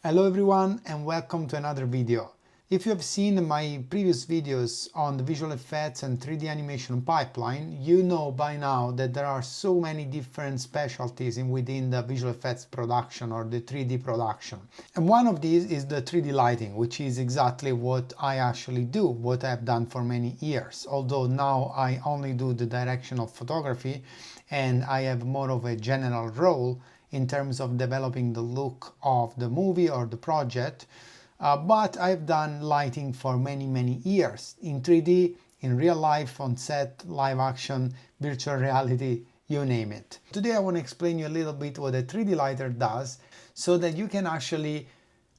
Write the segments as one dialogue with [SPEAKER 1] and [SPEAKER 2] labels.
[SPEAKER 1] Hello everyone and welcome to another video. If you have seen my previous videos on the visual effects and 3D animation pipeline, you know by now that there are so many different specialties within the visual effects production or the 3D production. And one of these is the 3D lighting, which is exactly what I actually do, what I've done for many years. Although now I only do the direction of photography and I have more of a general role in terms of developing the look of the movie or the project, but I've done lighting for many years in 3D, in real life, on set, live action, virtual reality, you name it. Today I want to explain you a little bit what a 3D lighter does so that you can actually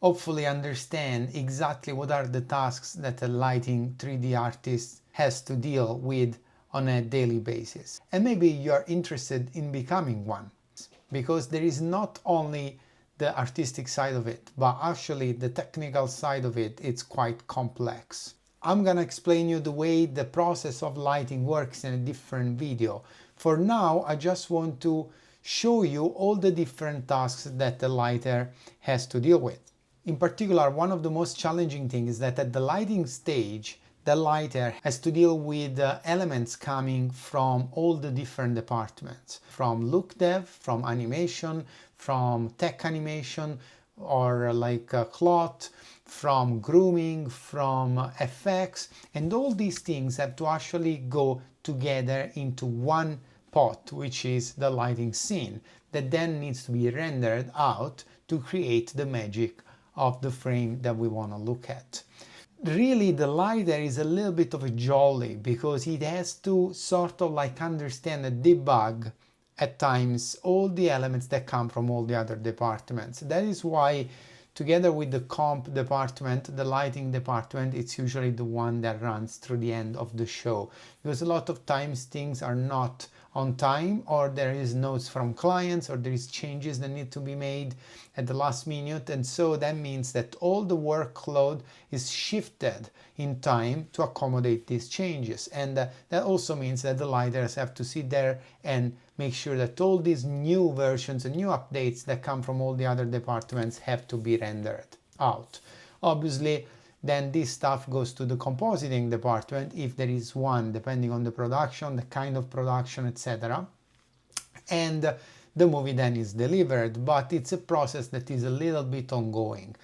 [SPEAKER 1] hopefully understand exactly what are the tasks that a lighting 3D artist has to deal with on a daily basis. And maybe you're interested in becoming one, because there is not only the artistic side of it, but actually the technical side of it, it's quite complex. I'm gonna explain you the way the process of lighting works in a different video. For now, I just want to show you all the different tasks that the lighter has to deal with. In particular, one of the most challenging things is that at the lighting stage, the lighter has to deal with elements coming from all the different departments, from look dev, from animation, from tech animation, or like cloth, from grooming, from FX, and all these things have to actually go together into one pot, which is the lighting scene, that then needs to be rendered out to create the magic of the frame that we want to look at. Really, the lighter is a little bit of a jolly because it has to sort of like understand and debug at times all the elements that come from all the other departments. That is why, together with the comp department, the lighting department, it's usually the one that runs through the end of the show, because a lot of times things are not on time, or there is notes from clients, or there is changes that need to be made at the last minute, and so that means that all the workload is shifted in time to accommodate these changes. And that also means that the lighters have to sit there and make sure that all these new versions and new updates that come from all the other departments have to be rendered out. Obviously, then this stuff goes to the compositing department, if there is one, depending on the production, the kind of production, etc. And the movie then is delivered, but it's a process that is a little bit ongoing.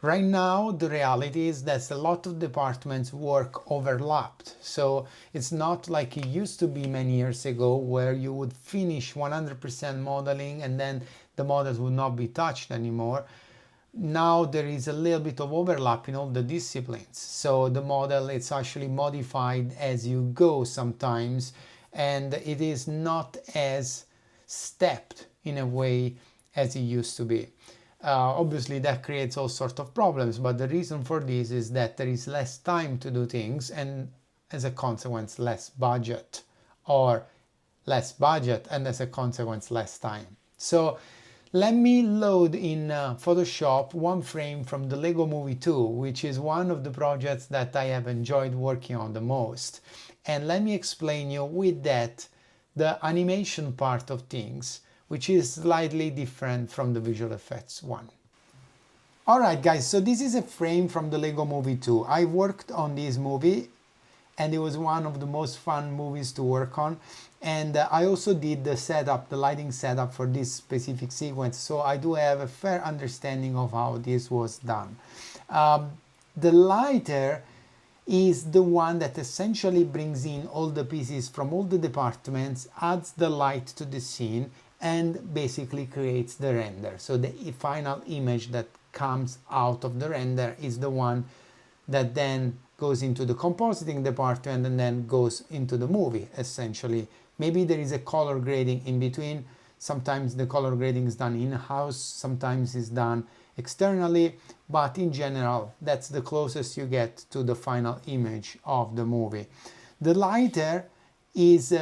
[SPEAKER 1] Right now, the reality is that a lot of departments work overlapped. So it's not like it used to be many years ago, where you would finish 100% modeling and then the models would not be touched anymore. Now there is a little bit of overlap in all the disciplines. So the model, it's actually modified as you go sometimes, and it is not as stepped in a way as it used to be. Obviously that creates all sorts of problems, but the reason for this is that there is less time to do things, and as a consequence less budget, or less budget and as a consequence less time. So let me load in Photoshop one frame from the Lego Movie 2, which is one of the projects that I have enjoyed working on the most. And let me explain you with that the animation part of things, which is slightly different from the visual effects one. Alright guys, so this is a frame from the Lego Movie 2. I worked on this movie and it was one of the most fun movies to work on. And I also did the setup, the lighting setup for this specific sequence, so I do have a fair understanding of how this was done. The lighter is the one that essentially brings in all the pieces from all the departments, adds the light to the scene, and basically creates the render. So the final image that comes out of the render is the one that then goes into the compositing department and then goes into the movie, essentially. Maybe there is a color grading in between. Sometimes the color grading is done in-house, sometimes it's done externally, but in general, that's the closest you get to the final image of the movie. The lighter is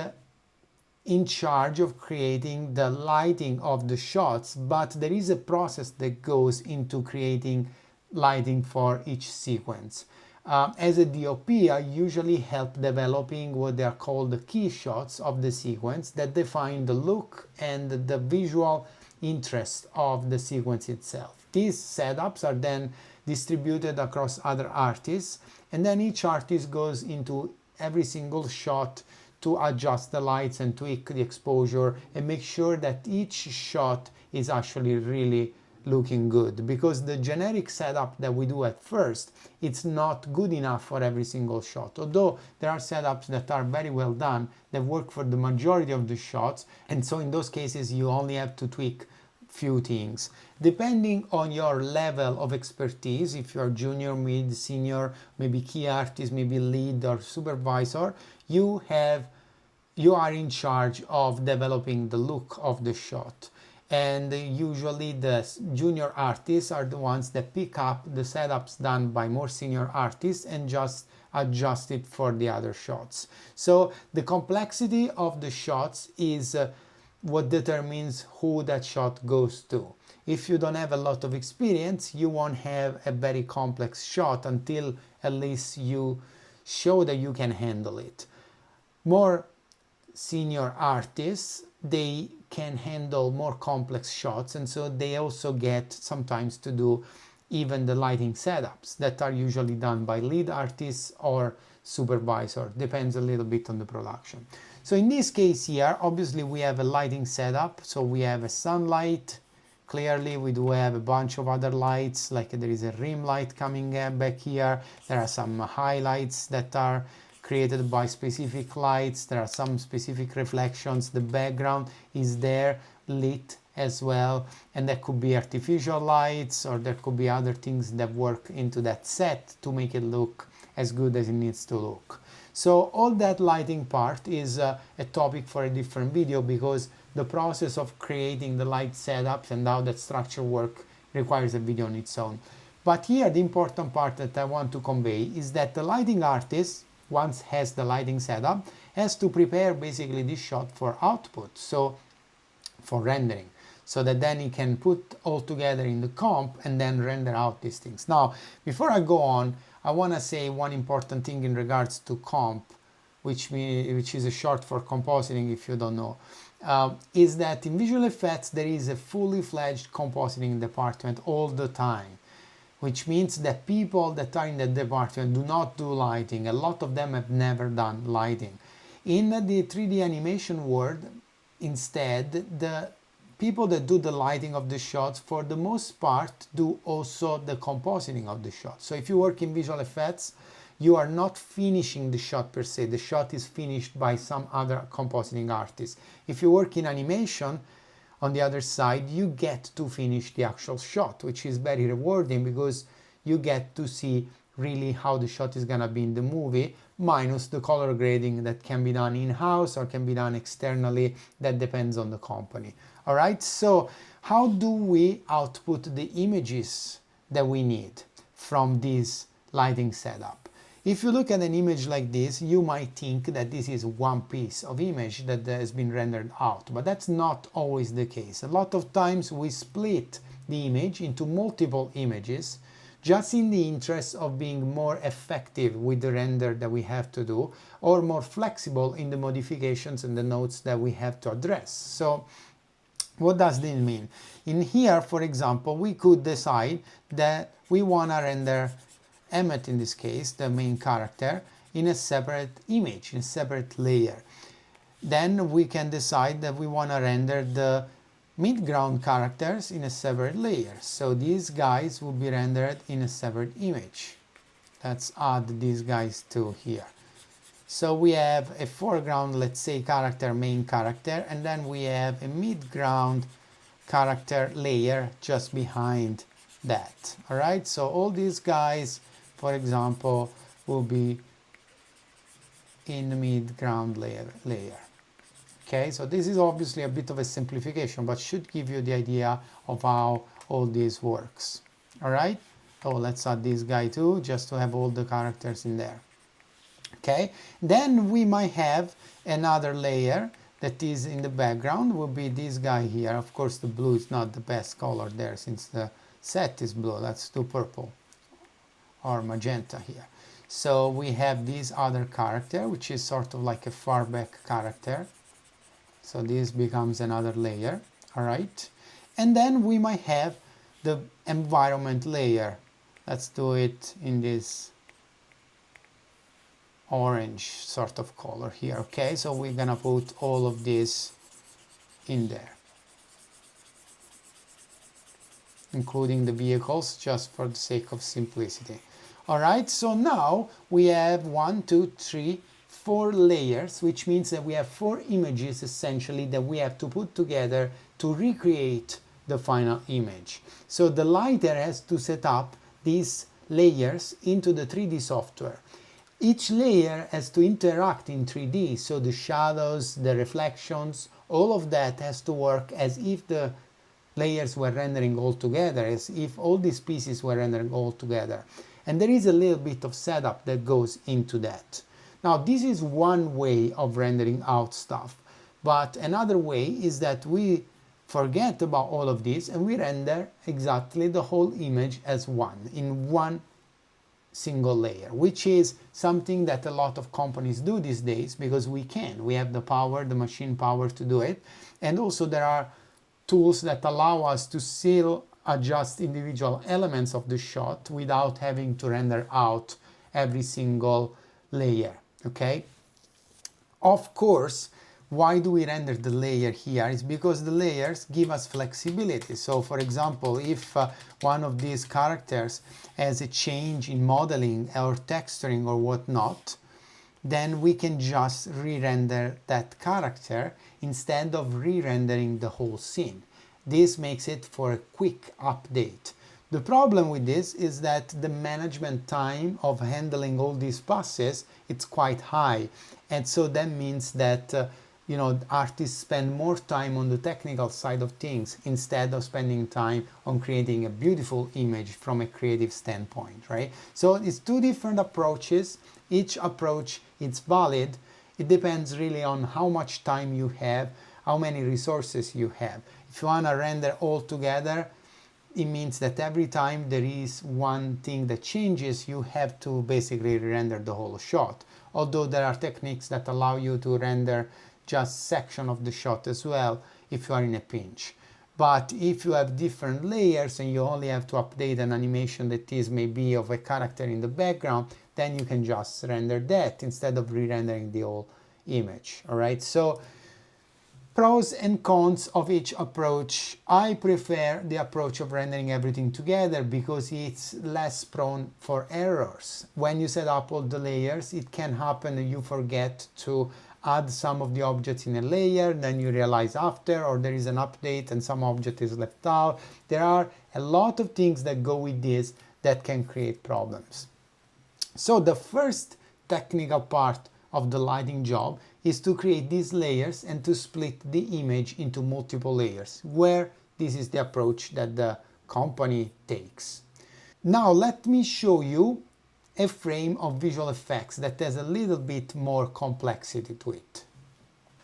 [SPEAKER 1] in charge of creating the lighting of the shots, but there is a process that goes into creating lighting for each sequence. As a DOP, I usually help developing what they are called the key shots of the sequence that define the look and the visual interest of the sequence itself. These setups are then distributed across other artists, and then each artist goes into every single shot to adjust the lights and tweak the exposure and make sure that each shot is actually really looking good, because the generic setup that we do at first, it's not good enough for every single shot, although there are setups that are very well done that work for the majority of the shots, and so in those cases you only have to tweak few things depending on your level of expertise. If you are junior, mid, senior, maybe key artist, maybe lead or supervisor, you are in charge of developing the look of the shot. And usually the junior artists are the ones that pick up the setups done by more senior artists and just adjust it for the other shots. So the complexity of the shots is what determines who that shot goes to. If you don't have a lot of experience, you won't have a very complex shot until at least you show that you can handle it. More senior artists, they can handle more complex shots, and so they also get sometimes to do even the lighting setups that are usually done by lead artists or supervisor. Depends a little bit on the production. So in this case here, obviously we have a lighting setup. So we have a sunlight. Clearly we do have a bunch of other lights, like there is a rim light coming back here. There are some highlights that are created by specific lights. There are some specific reflections. The background is there lit as well, and there could be artificial lights, or there could be other things that work into that set to make it look as good as it needs to look. So all that lighting part is a topic for a different video, because the process of creating the light setups and how that structure works requires a video on its own. But here the important part that I want to convey is that the lighting artist, once has the lighting setup, has to prepare basically this shot for output, so for rendering, so that then he can put all together in the comp and then render out these things. Now, before I go on, I want to say one important thing in regards to comp, which is a short for compositing if you don't know, is that in visual effects there is a fully fledged compositing department all the time, which means that people that are in that department do not do lighting. A lot of them have never done lighting. In the 3D animation world, instead, the people that do the lighting of the shots, for the most part, do also the compositing of the shot. So if you work in visual effects, you are not finishing the shot per se. The shot is finished by some other compositing artist. If you work in animation, on the other side, you get to finish the actual shot, which is very rewarding because you get to see really how the shot is gonna be in the movie, minus the color grading that can be done in-house or can be done externally. That depends on the company. All right, so how do we output the images that we need from this lighting setup? If you look at an image like this, you might think that this is one piece of image that has been rendered out, but that's not always the case. A lot of times we split the image into multiple images just in the interest of being more effective with the render that we have to do, or more flexible in the modifications and the notes that we have to address. So what does this mean? In here, for example, we could decide that we want to render Emmett, in this case, the main character, in a separate image, in a separate layer. Then we can decide that we want to render the midground characters in a separate layer. So these guys will be rendered in a separate image. Let's add these guys to here. So we have a foreground, let's say, character, main character, and then we have a midground character layer just behind that. All right, so all these guys, for example, will be in the midground layer. Okay, so this is obviously a bit of a simplification, but should give you the idea of how all this works. All right, so let's add this guy too, just to have all the characters in there. Okay, then we might have another layer that is in the background, will be this guy here. Of course, the blue is not the best color there since the set is blue. Let's do purple or magenta here. So we have this other character, which is sort of like a far back character. So this becomes another layer, all right? And then we might have the environment layer. Let's do it in this orange sort of color here. Okay, so we're gonna put all of this in there, including the vehicles, just for the sake of simplicity. All right, so now we have 1, 2, 3, 4 layers, which means that we have 4 images essentially that we have to put together to recreate the final image. So the lighter has to set up these layers into the 3D software. Each layer has to interact in 3D, so the shadows, the reflections, all of that has to work as if the layers were rendering all together, as if all these pieces were rendering all together. And there is a little bit of setup that goes into that. Now, this is one way of rendering out stuff, but another way is that we forget about all of this and we render exactly the whole image as one, in one single layer, which is something that a lot of companies do these days because we can. We have the power, the machine power to do it. And also there are tools that allow us to still adjust individual elements of the shot without having to render out every single layer. Okay? Of course, why do we render the layer here? It's because the layers give us flexibility. So for example, if one of these characters has a change in modeling or texturing or whatnot, then we can just re-render that character instead of re-rendering the whole scene. This makes it for a quick update. The problem with this is that the management time of handling all these passes, it's quite high. And so that means that artists spend more time on the technical side of things instead of spending time on creating a beautiful image from a creative standpoint, right? So it's two different approaches. Each approach is valid. It depends really on how much time you have, how many resources you have. If you want to render all together, it means that every time there is one thing that changes, you have to basically render the whole shot. Although there are techniques that allow you to render just section of the shot as well if you are in a pinch. But if you have different layers and you only have to update an animation that is maybe of a character in the background, then you can just render that instead of re-rendering the whole image. All right, so pros and cons of each approach. I prefer the approach of rendering everything together because it's less prone for errors. When you set up all the layers, it can happen that you forget to add some of the objects in a layer, then you realize after, or there is an update and some object is left out. There are a lot of things that go with this that can create problems. So the first technical part of the lighting job is to create these layers and to split the image into multiple layers, where this is the approach that the company takes. Now let me show you a frame of visual effects that has a little bit more complexity to it.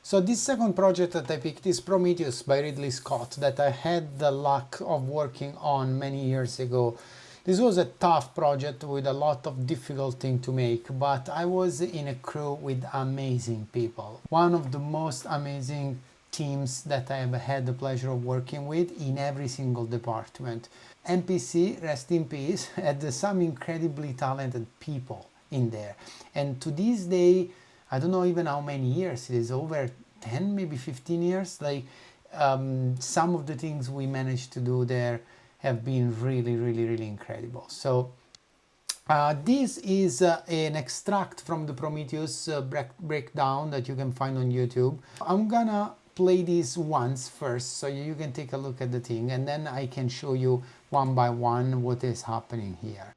[SPEAKER 1] So this second project that I picked is Prometheus by Ridley Scott, that I had the luck of working on many years ago. This was a tough project with a lot of difficult things to make, but I was in a crew with amazing people. One of the most amazing teams that I have had the pleasure of working with in every single department. MPC, rest in peace, had some incredibly talented people in there. And to this day, I don't know even how many years it is, over 10, maybe 15 years. Like some of the things we managed to do there have been really, really, really incredible. So this is an extract from the Prometheus breakdown that you can find on YouTube. I'm gonna play this once first so you can take a look at the thing, and then I can show you one by one what is happening here.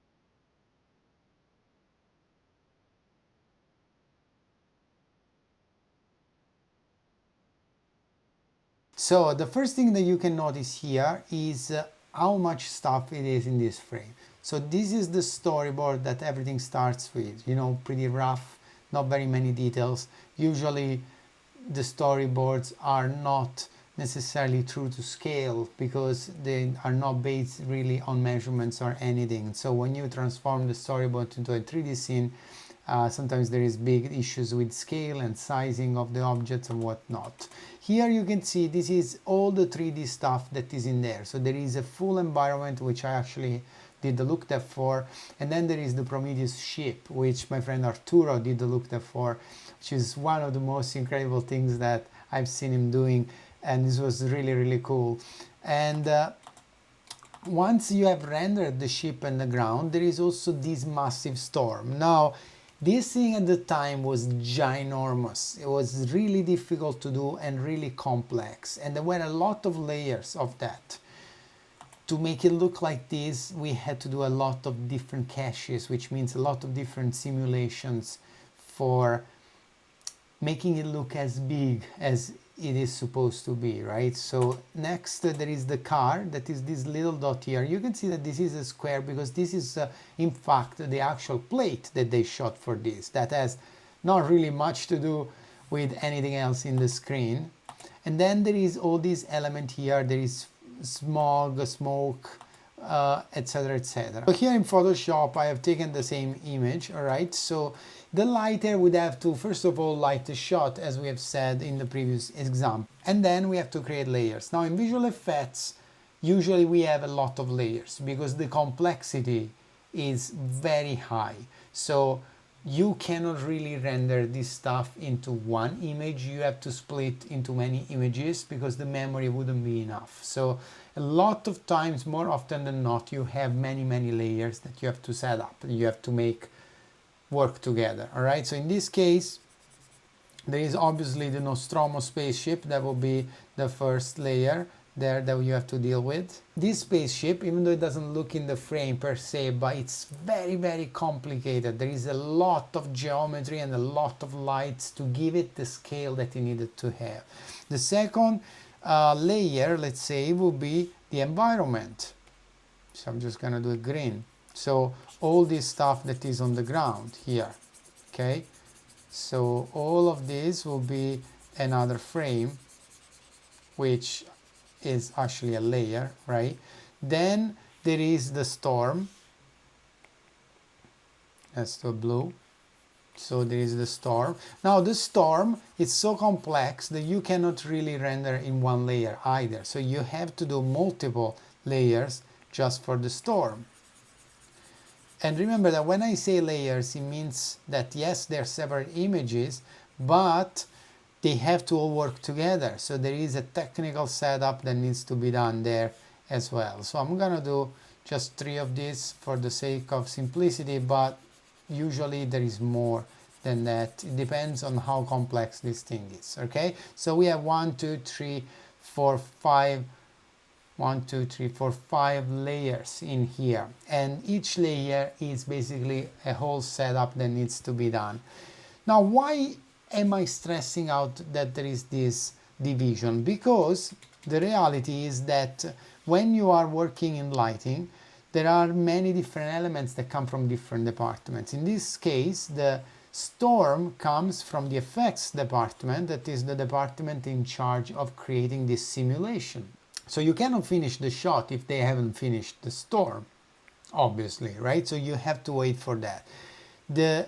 [SPEAKER 1] So the first thing that you can notice here is how much stuff it is in this frame. So this is the storyboard that everything starts with, pretty rough, not very many details. Usually the storyboards are not necessarily true to scale because they are not based really on measurements or anything. So when you transform the storyboard into a 3D scene, Sometimes there is big issues with scale and sizing of the objects and whatnot. Here you can see this is all the 3D stuff that is in there. So there is a full environment, which I actually did the look dev for, and then there is the Prometheus ship, which my friend Arturo did the look dev for, which is one of the most incredible things that I've seen him doing, and this was really, really cool. And once you have rendered the ship and the ground, there is also this massive storm. Now, this thing at the time was ginormous. It was really difficult to do and really complex, and there were a lot of layers of that. To make it look like this, we had to do a lot of different caches, which means a lot of different simulations for making it look as big as it is supposed to be, right? So next there is the car, that is this little dot here. You can see that this is a square because this is in fact the actual plate that they shot for this. That has not really much to do with anything else in the screen. And then there is all these element here. There is smog, smoke, etc, etc. So here in Photoshop I have taken the same image, all right? So the lighter would have to first of all light the shot, as we have said in the previous example, and then we have to create layers. Now in visual effects usually we have a lot of layers because the complexity is very high. So you cannot really render this stuff into one image. You have to split into many images because the memory wouldn't be enough. So a lot of times, more often than not, you have many layers that you have to set up. You have to make work together. All right. So in this case, there is obviously the Nostromo spaceship. That will be the first layer there that you have to deal with. This spaceship, even though it doesn't look in the frame per se, but it's very complicated. There is a lot of geometry and a lot of lights to give it the scale that you needed to have. The second layer, let's say, will be the environment. So I'm just gonna do a green. So all this stuff that is on the ground here, okay? So all of this will be another frame, which is actually a layer, right? Then there is the storm. That's the blue. So there is the storm. Now the storm is so complex that you cannot really render in one layer either. So you have to do multiple layers just for the storm. And remember that when I say layers, it means that yes, they're separate images, but they have to all work together. So there is a technical setup that needs to be done there as well. So I'm gonna do just 3 of these for the sake of simplicity, but usually there is more than that. It depends on how complex this thing is, okay? So we have 1, 2, 3, 4, 5, 1, 2, 3, 4, 5 layers in here. And each layer is basically a whole setup that needs to be done. Now, why am I stressing out that there is this division? Because the reality is that when you are working in lighting, there are many different elements that come from different departments. In this case, the storm comes from the effects department, that is the department in charge of creating this simulation. So you cannot finish the shot if they haven't finished the storm, obviously, right? So you have to wait for that. The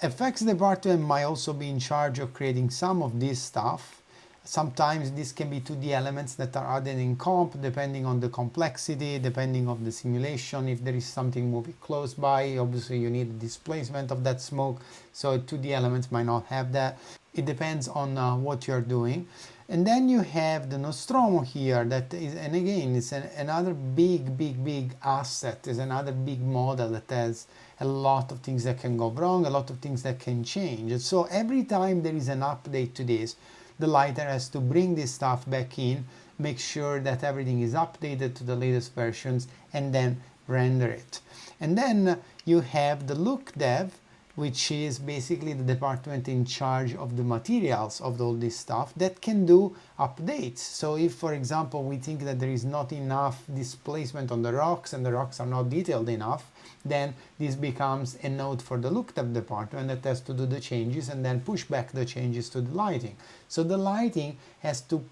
[SPEAKER 1] effects department might also be in charge of creating some of this stuff. Sometimes this can be 2D elements that are added in comp, depending on the complexity, depending on the simulation. If there is something moving close by, obviously you need a displacement of that smoke, so 2D elements might not have that. It depends on what you're doing. And then you have the Nostromo here, that is, and again, it's another big asset, is another big model that has a lot of things that can go wrong, a lot of things that can change. And so every time there is an update to this, the lighter has to bring this stuff back in, make sure that everything is updated to the latest versions, and then render it. And then you have the look dev, which is basically the department in charge of the materials of all this stuff that can do updates. So if, for example, we think that there is not enough displacement on the rocks and the rocks are not detailed enough, then this becomes a node for the look dev department that has to do the changes and then push back the changes to the lighting. So the lighting has to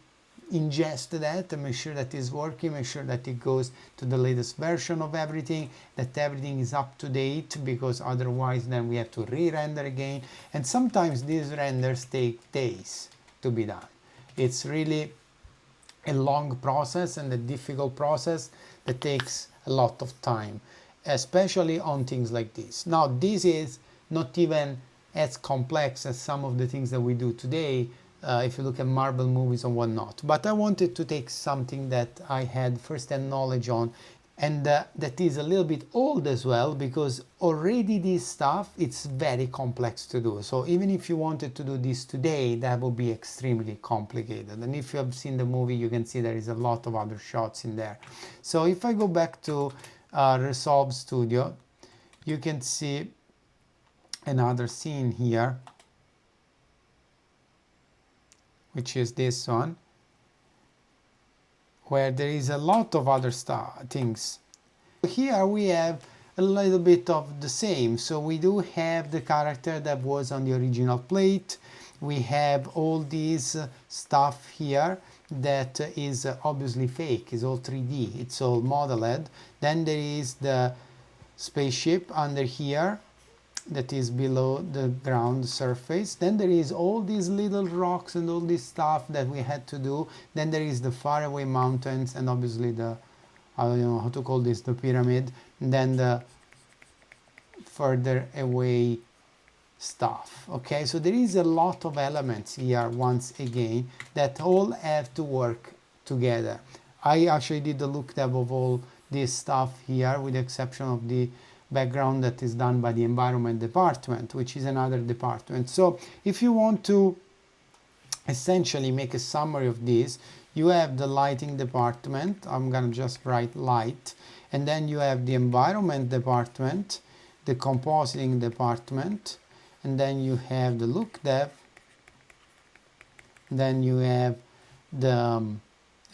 [SPEAKER 1] ingest that and make sure that it's working, make sure that it goes to the latest version of everything, that everything is up to date, because otherwise then we have to re-render again. And sometimes these renders take days to be done. It's really a long process and a difficult process that takes a lot of time, especially on things like this. Now, this is not even as complex as some of the things that we do today, if you look at Marvel movies and whatnot. But I wanted to take something that I had first-hand knowledge on, and that is a little bit old as well, because already this stuff, it's very complex to do. So even if you wanted to do this today, that would be extremely complicated. And if you have seen the movie, you can see there is a lot of other shots in there. So if I go back to Resolve Studio, you can see another scene here, which is this one, where there is a lot of other things. Here we have a little bit of the same. So we do have the character that was on the original plate. We have all these stuff here that is obviously fake, it's all 3D, it's all modeled. Then there is the spaceship under here that is below the ground surface. Then there is all these little rocks and all this stuff that we had to do. Then there is the faraway mountains and obviously the, I don't know how to call this, the pyramid. And then the further away stuff. Okay, so there is a lot of elements here once again that all have to work together. I actually did the look tab of all this stuff here, with the exception of the background that is done by the environment department, which is another department. So if you want to essentially make a summary of this, you have the lighting department. I'm gonna just write light, and then you have the environment department, the compositing department, and then you have the look dev, then you have the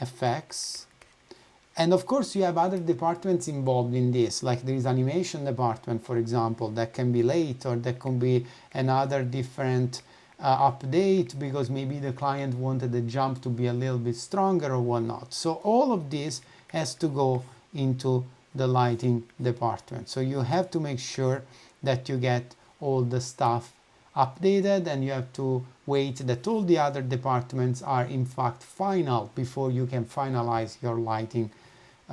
[SPEAKER 1] effects. And of course you have other departments involved in this, like there is animation department, for example, that can be late, or that can be another different update because maybe the client wanted the jump to be a little bit stronger or whatnot. So all of this has to go into the lighting department. So you have to make sure that you get all the stuff updated, and you have to wait that all the other departments are in fact final before you can finalize your lighting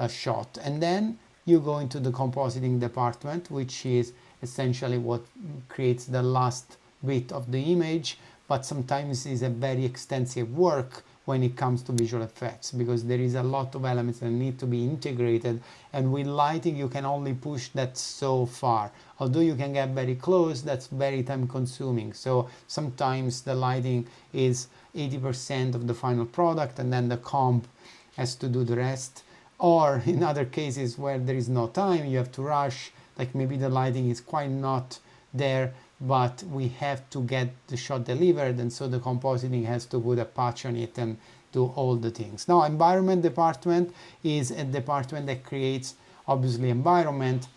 [SPEAKER 1] shot. And then you go into the compositing department, which is essentially what creates the last bit of the image, but sometimes is a very extensive work when it comes to visual effects, because there is a lot of elements that need to be integrated, and with lighting you can only push that so far. Although you can get very close, that's very time consuming. So sometimes the lighting is 80% of the final product, and then the comp has to do the rest. Or in other cases where there is no time, you have to rush, like maybe the lighting is quite not there, but we have to get the shot delivered, and so the compositing has to put a patch on it and do all the things. Now, environment department is a department that creates obviously environment,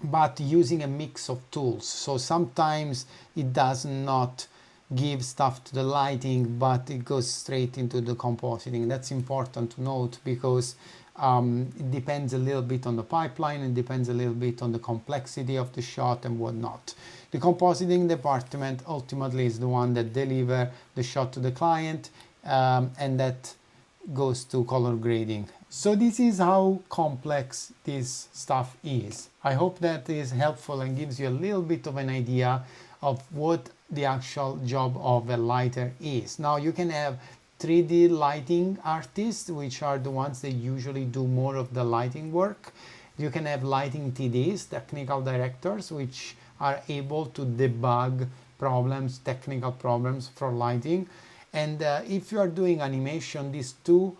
[SPEAKER 1] but using a mix of tools. So sometimes it does not give stuff to the lighting, but it goes straight into the compositing. That's important to note, because it depends a little bit on the pipeline, and depends a little bit on the complexity of the shot and whatnot. The compositing department ultimately is the one that delivers the shot to the client, and that goes to color grading. So this is how complex this stuff is. I hope that is helpful and gives you a little bit of an idea of what the actual job of a lighter is. Now you can have 3D lighting artists, which are the ones that usually do more of the lighting work. You can have lighting TDs, technical directors, which are able to debug problems, technical problems for lighting. And if you are doing animation, these two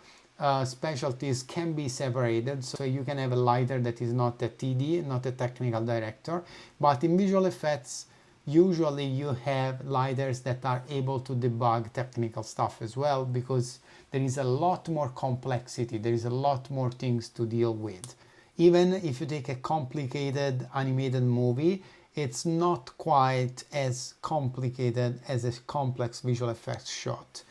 [SPEAKER 1] specialties can be separated. So you can have a lighter that is not a TD, not a technical director. But in visual effects, usually you have lighters that are able to debug technical stuff as well, because there is a lot more complexity, there is a lot more things to deal with. Even if you take a complicated animated movie, it's not quite as complicated as a complex visual effects shot.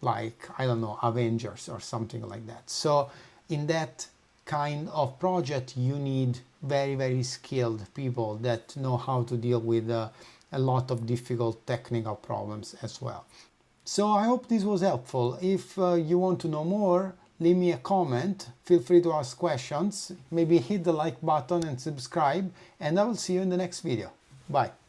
[SPEAKER 1] like, I don't know, Avengers or something like that. So in that kind of project, you need very, very skilled people that know how to deal with a lot of difficult technical problems as well. So I hope this was helpful. If you want to know more, leave me a comment, feel free to ask questions, maybe hit the like button and subscribe, and I will see you in the next video. Bye.